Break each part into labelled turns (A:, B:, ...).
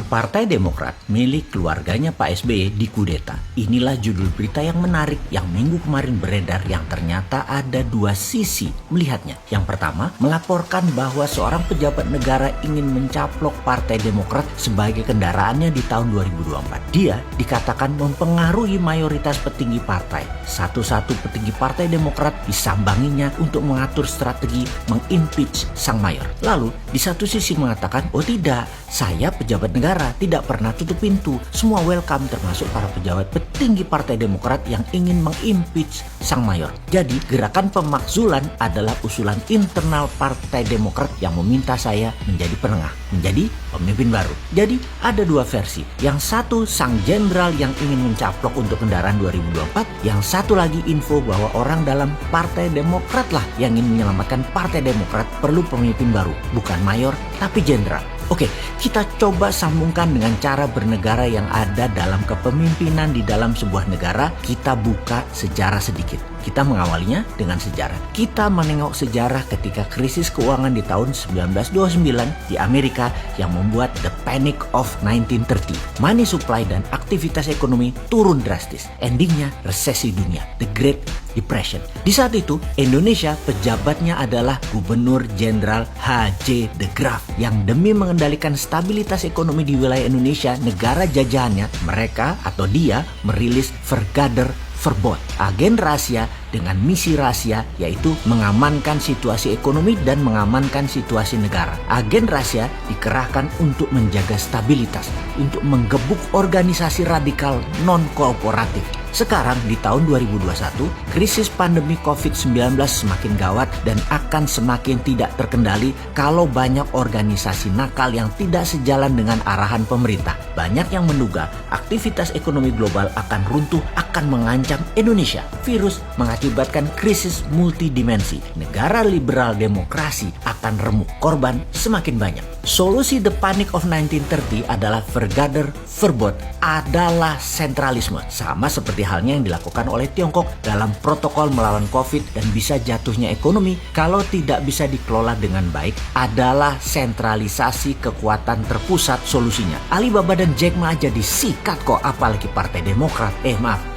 A: Partai Demokrat milik keluarganya Pak SBY dikudeta. Inilah judul berita yang menarik yang minggu kemarin beredar yang ternyata ada dua sisi melihatnya. Yang pertama, melaporkan bahwa seorang pejabat negara ingin mencaplok Partai Demokrat sebagai kendaraannya di tahun 2024. Dia dikatakan mempengaruhi mayoritas petinggi partai. Satu-satu petinggi Partai Demokrat disambanginya untuk mengatur strategi mengimpeach sang mayor. Lalu di satu sisi mengatakan, oh tidak, saya pejabat negara tidak pernah tutup pintu. Semua welcome, termasuk para pejabat petinggi Partai Demokrat yang ingin mengimpeach sang mayor. Jadi gerakan pemakzulan adalah usulan internal Partai Demokrat yang meminta saya menjadi penengah, menjadi pemimpin baru. Jadi ada dua versi. Yang satu sang jenderal yang ingin mencaplok untuk kendaraan 2024. Yang satu lagi info bahwa orang dalam Partai Demokrat lah yang ingin menyelamatkan Partai Demokrat perlu pemimpin baru. Bukan mayor tapi jenderal. Oke, kita coba sambungkan dengan cara bernegara yang ada dalam kepemimpinan di dalam sebuah negara. Kita buka sejarah sedikit. Kita mengawalinya dengan sejarah. Kita menengok sejarah ketika krisis keuangan di tahun 1929 di Amerika yang membuat the Panic of 1930. Money supply dan aktivitas ekonomi turun drastis. Endingnya resesi dunia, the Great Depression. Di saat itu, Indonesia pejabatnya adalah Gubernur Jenderal H.J. de Graaf yang demi mengendalikan stabilitas ekonomi di wilayah Indonesia, negara jajahannya, mereka atau dia merilis Vergader Verbod, agen rahasia dengan misi rahasia, yaitu mengamankan situasi ekonomi dan mengamankan situasi negara. Agen rahasia dikerahkan untuk menjaga stabilitas, untuk menggebuk organisasi radikal non-kooperatif. Sekarang di tahun 2021, krisis pandemi COVID-19 semakin gawat dan akan semakin tidak terkendali kalau banyak organisasi nakal yang tidak sejalan dengan arahan pemerintah. Banyak yang menduga aktivitas ekonomi global akan runtuh, akan mengancam Indonesia. Virus mengakibatkan krisis multidimensi. Negara liberal demokrasi akan remuk, korban semakin banyak. Solusi the Panic of 1930 adalah Vergader Verbod, adalah sentralisme. Sama seperti halnya yang dilakukan oleh Tiongkok dalam protokol melawan COVID, dan bisa jatuhnya ekonomi kalau tidak bisa dikelola dengan baik adalah sentralisasi kekuatan terpusat solusinya. Alibaba dan Jack Ma aja disikat kok, apalagi Partai Demokrat.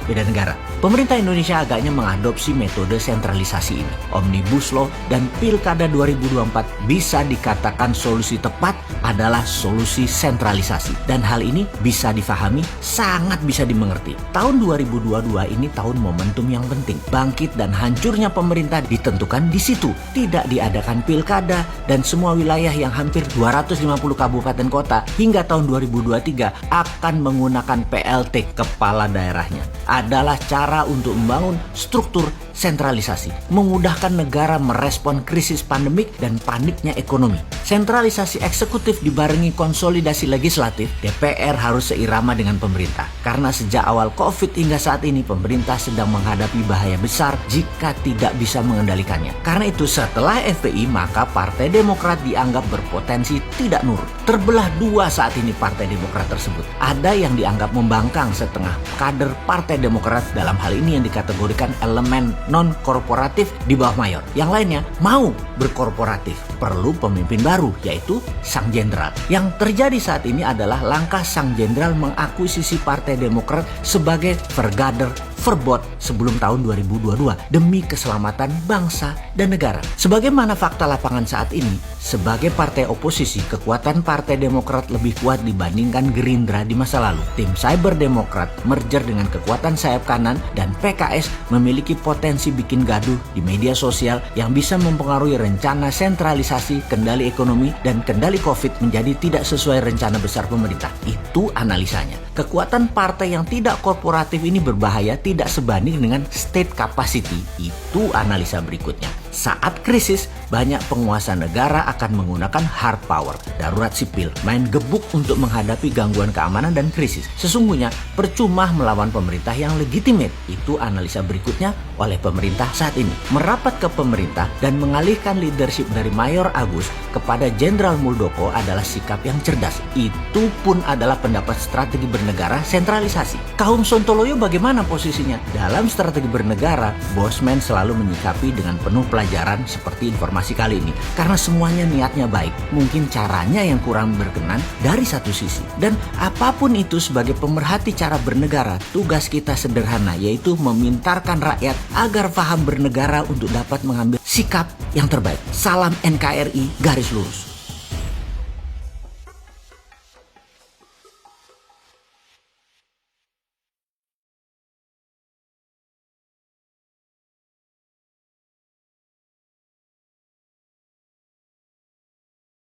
A: Beda negara. Pemerintah Indonesia agaknya mengadopsi metode sentralisasi ini. Omnibus Law dan Pilkada 2024 bisa dikatakan solusi tepat adalah solusi sentralisasi. Dan hal ini bisa difahami, sangat bisa dimengerti. Tahun 2022 ini tahun momentum yang penting. Bangkit dan hancurnya pemerintah ditentukan di situ. Tidak diadakan pilkada dan semua wilayah yang hampir 250 kabupaten kota hingga tahun 2023 akan menggunakan PLT, kepala daerahnya. Adalah cara untuk membangun struktur sentralisasi, memudahkan negara merespon krisis pandemik dan paniknya ekonomi. Sentralisasi eksekutif dibarengi konsolidasi legislatif, DPR harus seirama dengan pemerintah. Karena sejak awal COVID hingga saat ini pemerintah sedang menghadapi bahaya besar jika tidak bisa mengendalikannya. Karena itu setelah FPI maka Partai Demokrat dianggap berpotensi tidak nurut. Terbelah dua saat ini Partai Demokrat tersebut. Ada yang dianggap membangkang setengah kader Partai Demokrat, dalam hal ini yang dikategorikan elemen non-korporatif di bawah mayor. Yang lainnya mau berkorporatif. Perlu pemimpin baru, yaitu sang jenderal. Yang terjadi saat ini adalah langkah sang jenderal mengakuisisi Partai Demokrat sebagai Vergader Verbod sebelum tahun 2022 demi keselamatan bangsa dan negara. Sebagaimana fakta lapangan saat ini, sebagai partai oposisi, kekuatan Partai Demokrat lebih kuat dibandingkan Gerindra di masa lalu. Tim Cyber Demokrat merger dengan kekuatan sayap kanan dan PKS memiliki potensi bikin gaduh di media sosial yang bisa mempengaruhi rencana sentralisasi kendali ekonomi dan kendali COVID menjadi tidak sesuai rencana besar pemerintah. Itu analisanya. Kekuatan partai yang tidak korporatif ini berbahaya tidak sebanding dengan state capacity. Itu analisa berikutnya. Saat krisis, banyak penguasa negara akan menggunakan hard power, darurat sipil, main gebuk untuk menghadapi gangguan keamanan dan krisis. Sesungguhnya, percuma melawan pemerintah yang legitimate. Itu analisa berikutnya oleh pemerintah saat ini. Merapat ke pemerintah dan mengalihkan leadership dari Mayor Agus kepada Jenderal Muldoko adalah sikap yang cerdas. Itu pun adalah pendapat strategi bernegara sentralisasi. Kaum Sontoloyo bagaimana posisinya? Dalam strategi bernegara, Bosman selalu menyikapi dengan penuh pelayanan pelajaran seperti informasi kali ini. Karena semuanya niatnya baik, mungkin caranya yang kurang berkenan dari satu sisi. Dan apapun itu sebagai pemerhati cara bernegara, tugas kita sederhana, yaitu memintarkan rakyat agar paham bernegara untuk dapat mengambil sikap yang terbaik. Salam NKRI garis lurus.